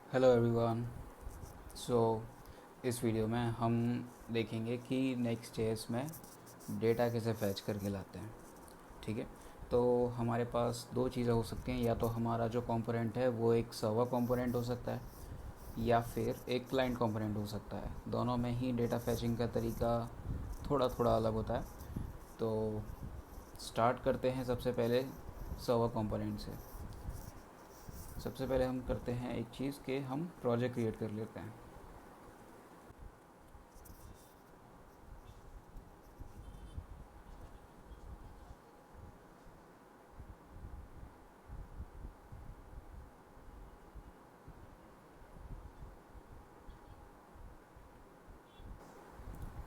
Hello everyone. सो इस video में हम देखेंगे कि नेक्स्ट जेएस में डेटा कैसे फैच करके लाते हैं। ठीक है, तो हमारे पास दो चीज़ें हो सकती हैं, या तो हमारा जो कंपोनेंट है वो एक सर्वर कंपोनेंट हो सकता है या फिर एक क्लाइंट कंपोनेंट हो सकता है। दोनों में ही डेटा फैचिंग का तरीका थोड़ा थोड़ा अलग होता है। तो स्टार्ट करते हैं सबसे पहले सर्वर कंपोनेंट से। सबसे पहले हम करते हैं एक चीज़ कि हम प्रोजेक्ट क्रिएट कर लेते हैं।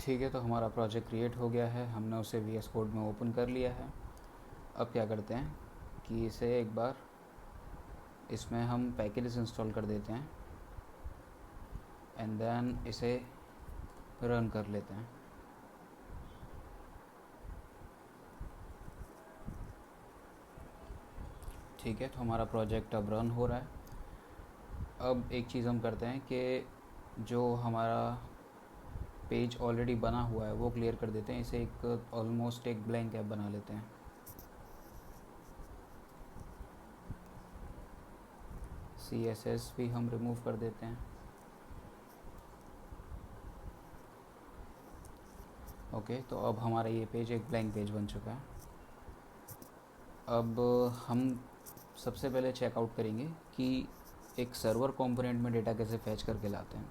ठीक है, तो हमारा प्रोजेक्ट क्रिएट हो गया है, हमने उसे वी एस कोड में ओपन कर लिया है। अब क्या करते हैं कि इसे एक बार इसमें हम पैकेजेस इंस्टॉल कर देते हैं एंड देन इसे रन कर लेते हैं। ठीक है, तो हमारा प्रोजेक्ट अब रन हो रहा है। अब एक चीज़ हम करते हैं कि जो हमारा पेज ऑलरेडी बना हुआ है वो क्लियर कर देते हैं। इसे एक ऑलमोस्ट एक ब्लैंक ऐप बना लेते हैं। सी एस एस भी हम रिमूव कर देते हैं। ओके, तो अब हमारा ये पेज एक ब्लैंक पेज बन चुका है। अब हम सबसे पहले चेकआउट करेंगे कि एक सर्वर कंपोनेंट में डेटा कैसे फैच करके लाते हैं।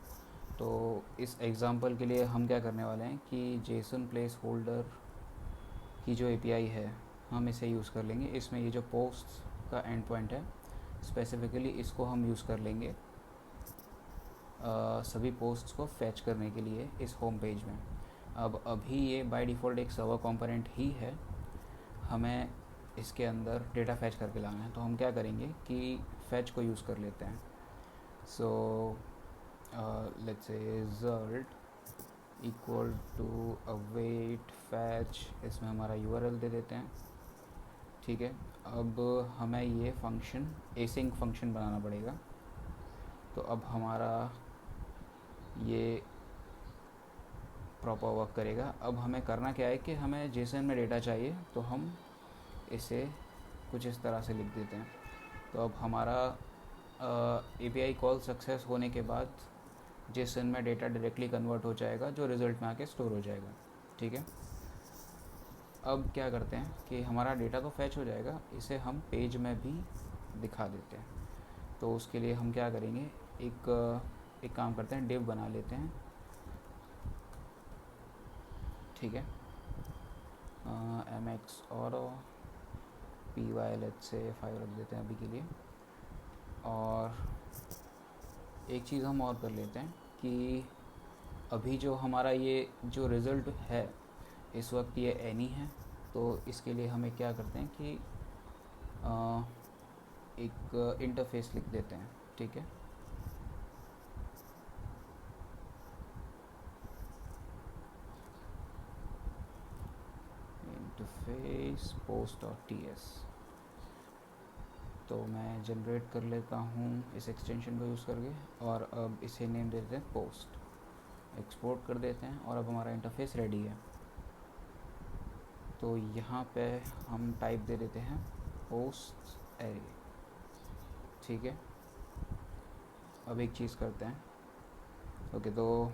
तो इस एग्ज़ाम्पल के लिए हम क्या करने वाले हैं कि जेसन प्लेस होल्डर की जो एपीआई है हम इसे यूज़ कर लेंगे। इसमें ये जो पोस्ट का एंड पॉइंट है स्पेसिफ़िकली इसको हम यूज़ कर लेंगे सभी पोस्ट्स को फैच करने के लिए इस होम पेज में। अब अभी ये बाय डिफ़ॉल्ट एक सर्वर कंपोनेंट ही है, हमें इसके अंदर डेटा फैच करके लाना है। तो हम क्या करेंगे कि फैच को यूज़ कर लेते हैं। So let's say result equal to await fetch, इसमें हमारा यूआरएल दे देते हैं। ठीक है, अब हमें ये फंक्शन एसिंक फंक्शन बनाना पड़ेगा। तो अब हमारा ये प्रॉपर वर्क करेगा। अब हमें करना क्या है कि हमें जेसन में डेटा चाहिए, तो हम इसे कुछ इस तरह से लिख देते हैं। तो अब हमारा एपीआई कॉल सक्सेस होने के बाद जेसन में डेटा डायरेक्टली कन्वर्ट हो जाएगा जो रिज़ल्ट में आके स्टोर हो जाएगा। ठीक है, अब क्या करते हैं कि हमारा डेटा तो फैच हो जाएगा, इसे हम पेज में भी दिखा देते हैं। तो उसके लिए हम क्या करेंगे, एक काम करते हैं, डिव बना लेते हैं। ठीक है, एम एक्स और पी वाई लेट से 5 रख देते हैं अभी के लिए। और एक चीज़ हम और कर लेते हैं कि अभी जो हमारा ये जो रिज़ल्ट है इस वक्त ये एनी है। तो इसके लिए हमें क्या करते हैं कि एक इंटरफेस लिख देते हैं। ठीक है, interface post dot T S. तो मैं जनरेट कर लेता हूँ इस एक्सटेंशन को यूज़ करके, और अब इसे नेम दे देते हैं पोस्ट। एक्सपोर्ट कर देते हैं और अब हमारा इंटरफेस रेडी है। तो यहाँ पे हम टाइप दे देते हैं पोस्ट एरे। ठीक है, अब एक चीज़ करते हैं। ओके, तो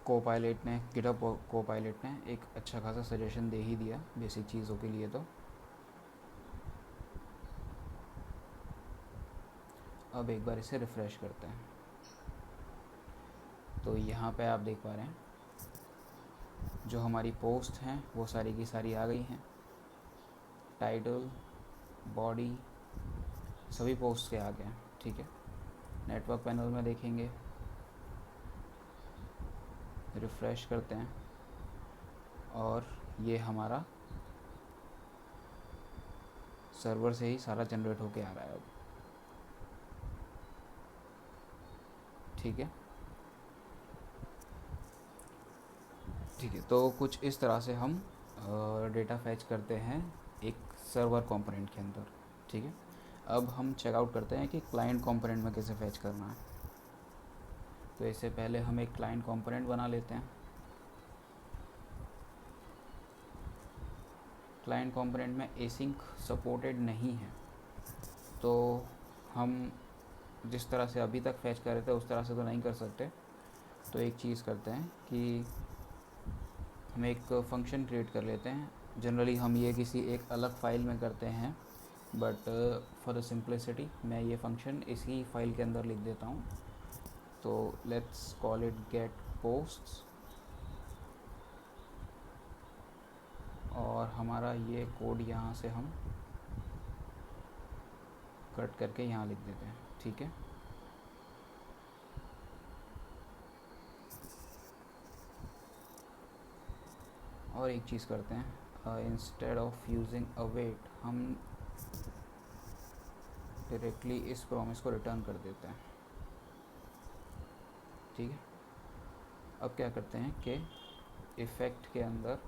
कोपायलट ने गिटहब कोपायलट ने एक अच्छा खासा सजेशन दे ही दिया बेसिक चीज़ों के लिए। तो अब एक बार इसे रिफ़्रेश करते हैं। तो यहाँ पे आप देख पा रहे हैं जो हमारी पोस्ट हैं वो सारी की सारी आ गई हैं। टाइटल, बॉडी, सभी पोस्ट के आ गए हैं। ठीक है, नेटवर्क पैनल में देखेंगे, रिफ़्रेश करते हैं और ये हमारा सर्वर से ही सारा जनरेट होके आ रहा है अब। ठीक है, ठीक है, तो कुछ इस तरह से हम डेटा फैच करते हैं एक सर्वर कंपोनेंट के अंदर। ठीक है, अब हम चेकआउट करते हैं कि क्लाइंट कंपोनेंट में कैसे फैच करना है। तो इससे पहले हम एक क्लाइंट कंपोनेंट बना लेते हैं। क्लाइंट कंपोनेंट में एसिंक सपोर्टेड नहीं है, तो हम जिस तरह से अभी तक फैच कर रहे थे उस तरह से तो नहीं कर सकते। तो एक चीज़ करते हैं कि हम एक फंक्शन क्रिएट कर लेते हैं। जनरली हम ये किसी एक अलग फ़ाइल में करते हैं, बट फॉर द सिंप्लिसिटी मैं ये फंक्शन इसी फाइल के अंदर लिख देता हूँ। तो let's call it get posts, और हमारा ये कोड यहाँ से हम कट करके यहाँ लिख देते हैं। ठीक है, और एक चीज़ करते हैं, इंस्टेड ऑफ यूजिंग अवेट हम डायरेक्टली इस प्रॉमिस को रिटर्न कर देते हैं। ठीक है, अब क्या करते हैं कि इफ़ेक्ट के अंदर,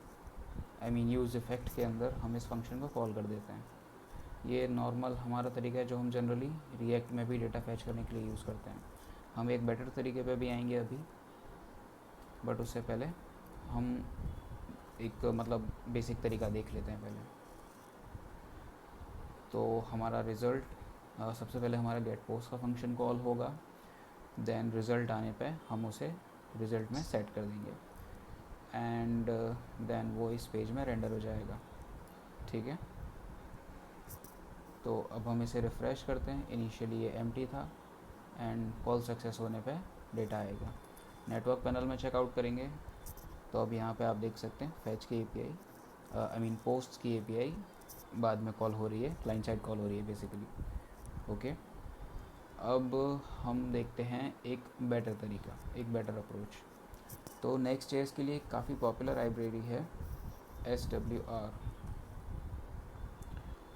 यूज़ इफ़ेक्ट के अंदर हम इस फंक्शन को कॉल कर देते हैं। ये नॉर्मल हमारा तरीका है जो हम जनरली रिएक्ट में भी डेटा फैच करने के लिए यूज़ करते हैं। हम एक बेटर तरीके पे भी आएंगे अभी, बट उससे पहले हम एक बेसिक तरीका देख लेते हैं पहले। तो हमारा रिज़ल्ट, सबसे पहले हमारा गेट पोस्ट का फंक्शन कॉल होगा, देन रिज़ल्ट आने पे हम उसे रिज़ल्ट में सेट कर देंगे, एंड देन वो इस पेज में रेंडर हो जाएगा। ठीक है, तो अब हम इसे रिफ़्रेश करते हैं। इनिशियली ये एम्प्टी था, एंड कॉल सक्सेस होने पे डेटा आएगा। नेटवर्क पैनल में चेकआउट करेंगे तो अब यहाँ पे आप देख सकते हैं फैच की API, पोस्ट की API बाद में कॉल हो रही है, क्लाइंट साइड कॉल हो रही है बेसिकली। ओके, अब हम देखते हैं एक बेटर तरीका, एक बेटर अप्रोच। तो नेक्स्ट.js के लिए काफ़ी पॉपुलर लाइब्रेरी है SWR।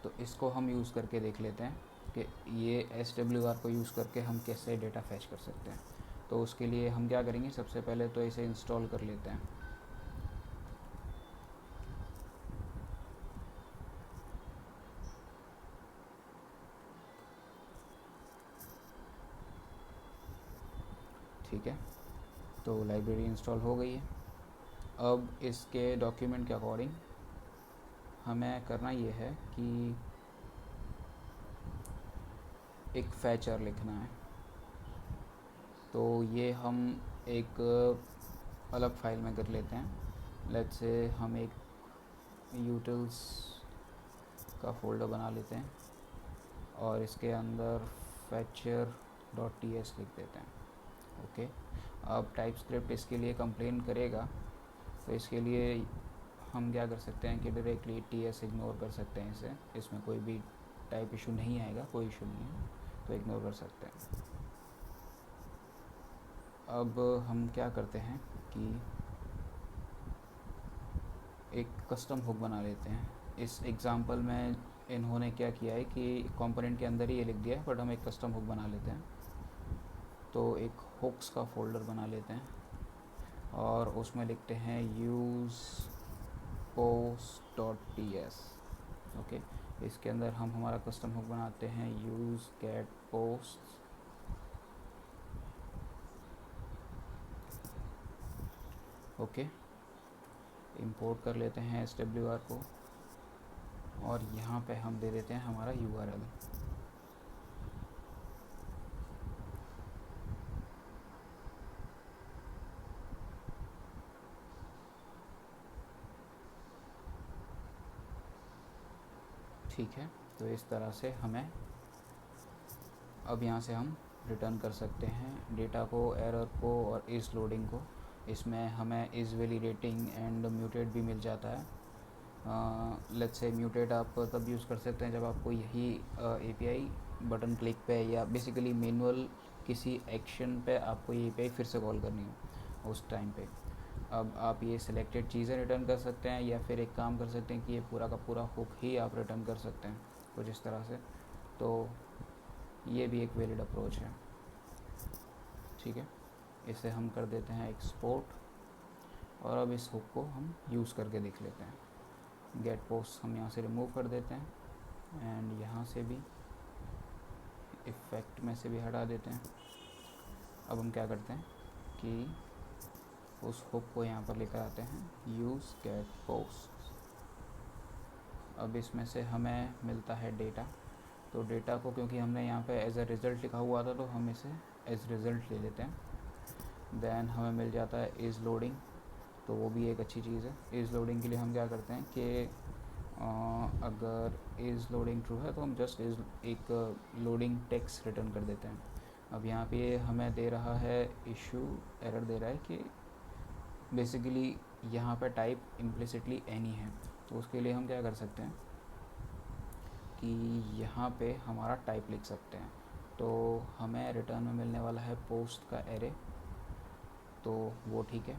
तो इसको हम यूज़ करके देख लेते हैं कि ये SWR को यूज़ करके हम कैसे डेटा फैच कर सकते हैं। तो उसके लिए हम क्या करेंगे, सबसे पहले तो इसे इंस्टॉल कर लेते हैं। ठीक है, तो लाइब्रेरी इंस्टॉल हो गई है। अब इसके डॉक्यूमेंट के अकॉर्डिंग हमें करना ये है कि एक फैचर लिखना है। तो ये हम एक अलग फाइल में कर लेते हैं। लेट्स से हम एक यूटिल्स का फोल्डर बना लेते हैं और इसके अंदर fetcher.ts लिख देते हैं। ओके, अब टाइपस्क्रिप्ट इसके लिए कंप्लेन करेगा, तो इसके लिए हम क्या कर सकते हैं कि डायरेक्टली TS इग्नोर कर सकते हैं इसे। इसमें कोई भी टाइप इशू नहीं आएगा, कोई इशू नहीं है, तो इग्नोर कर सकते हैं। अब हम क्या करते हैं कि एक कस्टम हुक बना लेते हैं। इस एग्ज़ाम्पल में इन्होंने क्या किया है कि कंपोनेंट के अंदर ही ये लिख दिया है, बट हम एक कस्टम हुक बना लेते हैं। तो एक हुक्स का फोल्डर बना लेते हैं और उसमें लिखते हैं यूज़ post.ts। ओके, इसके अंदर हम हमारा कस्टम हुक बनाते हैं use get post. Okay, import कर लेते हैं SWR को और यहाँ पे हम दे देते हैं हमारा URL। ठीक है, तो इस तरह से हमें अब यहाँ से हम रिटर्न कर सकते हैं डेटा को, एरर को और इस लोडिंग को। इसमें हमें इस वैलिडेटिंग एंड म्यूटेट भी मिल जाता है। लेट्स से म्यूटेट आप तब यूज़ कर सकते हैं जब आपको यही API बटन क्लिक पे या बेसिकली मैनुअल किसी एक्शन पे आपको ये API फिर से कॉल करनी हो उस टाइम पे। अब आप ये सिलेक्टेड चीज़ें रिटर्न कर सकते हैं, या फिर एक काम कर सकते हैं कि ये पूरा का पूरा हुक ही आप रिटर्न कर सकते हैं कुछ इस तरह से। तो ये भी एक वैलिड अप्रोच है। ठीक है, इसे हम कर देते हैं एक्सपोर्ट, और अब इस हुक को हम यूज़ करके देख लेते हैं। गेट पोस्ट हम यहाँ से रिमूव कर देते हैं, एंड यहाँ से भी इफ़ेक्ट में से भी हटा देते हैं। अब हम क्या करते हैं कि उस हुक को यहाँ पर लेकर आते हैं, यूज़ गेट पोस्ट। अब इसमें से हमें मिलता है डेटा, तो डेटा को क्योंकि हमने यहाँ पे एज अ रिज़ल्ट लिखा हुआ था तो हम इसे एज रिज़ल्ट ले लेते हैं। देन हमें मिल जाता है इज़ लोडिंग, तो वो भी एक अच्छी चीज़ है। इज़ लोडिंग के लिए हम क्या करते हैं कि अगर इज़ लोडिंग ट्रू है तो हम जस्ट इज़ एक लोडिंग टेक्स्ट रिटर्न कर देते हैं। अब यहाँ पे हमें दे रहा है इशू, एरर दे रहा है कि बेसिकली यहाँ पे टाइप इम्प्लिसिटली एनी है। तो उसके लिए हम क्या कर सकते हैं कि यहाँ पे हमारा टाइप लिख सकते हैं। तो हमें रिटर्न में मिलने वाला है पोस्ट का एरे, तो वो ठीक है।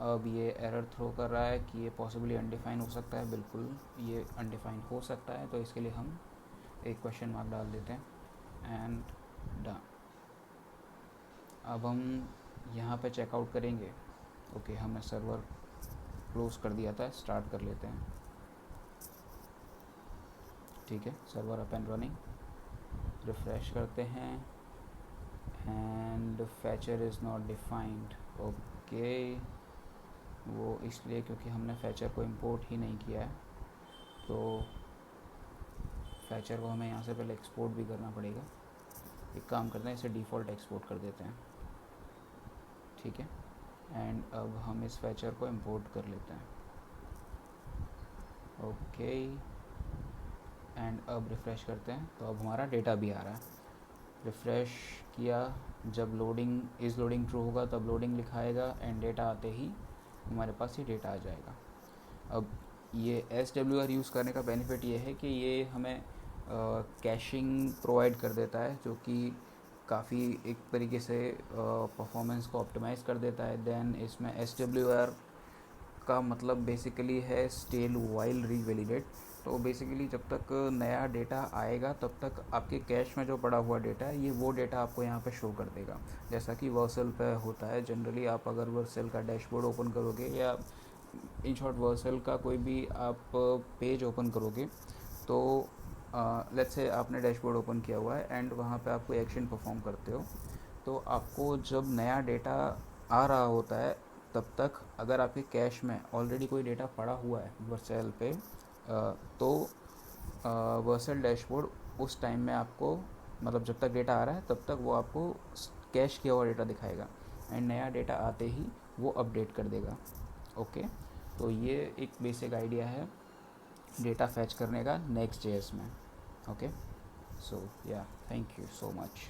अब ये एरर थ्रो कर रहा है कि ये पॉसिबली अनडिफाइन हो सकता है। बिल्कुल ये अनडिफाइन हो सकता है, तो इसके लिए हम एक क्वेश्चन मार्क डाल देते हैं एंड डन। अब हम यहाँ पे चेकआउट करेंगे। ओके, हमने सर्वर क्लोज कर दिया था, स्टार्ट कर लेते हैं। ठीक है, server up and running. Refresh करते हैं and Fechner is not defined. Okay, वो इसलिए क्योंकि हमने फैचर को इंपोर्ट ही नहीं किया है, तो फैचर को हमें यहाँ से पहले एक्सपोर्ट भी करना पड़ेगा। एक काम करते हैं, इसे डिफ़ॉल्ट एक्सपोर्ट कर देते हैं। ठीक है, एंड अब हम इस फैचर को इंपोर्ट कर लेते हैं। ओके, एंड अब रिफ़्रेश करते हैं तो अब हमारा डेटा भी आ रहा है। रिफ़्रेश किया, जब लोडिंग इज़ लोडिंग ट्रू होगा तब लोडिंग लिखाएगा एंड डेटा आते ही हमारे पास ये डेटा आ जाएगा। अब ये SWR यूज़ करने का बेनिफिट ये है कि ये हमें कैशिंग प्रोवाइड कर देता है, जो कि काफ़ी एक तरीके से परफॉर्मेंस को ऑप्टिमाइज़ कर देता है। देन इसमें SWR का मतलब बेसिकली है स्टेल वाइल रीवैलिडेट। तो बेसिकली जब तक नया डेटा आएगा तब तक आपके कैश में जो पड़ा हुआ डेटा है, ये वो डेटा आपको यहाँ पे शो कर देगा। जैसा कि वर्सल पे होता है जनरली, आप अगर वर्सल का डैशबोर्ड ओपन करोगे या इन शॉर्ट वर्सल का कोई भी आप पेज ओपन करोगे, तो लेट्स से आपने डैशबोर्ड ओपन किया हुआ है एंड वहाँ पे आप कोई एक्शन परफॉर्म करते हो, तो आपको जब नया डेटा आ रहा होता है तब तक अगर आपके कैश में ऑलरेडी कोई डेटा पड़ा हुआ है वर्सल पे, तो वर्सल डैशबोर्ड उस टाइम में आपको, मतलब जब तक डेटा आ रहा है तब तक वो आपको कैश किया हुआ डेटा दिखाएगा एंड नया डेटा आते ही वो अपडेट कर देगा। ओके, तो ये एक बेसिक आइडिया है डेटा फैच करने का नेक्स्ट जेएस में। ओके, सो या थैंक यू सो मच।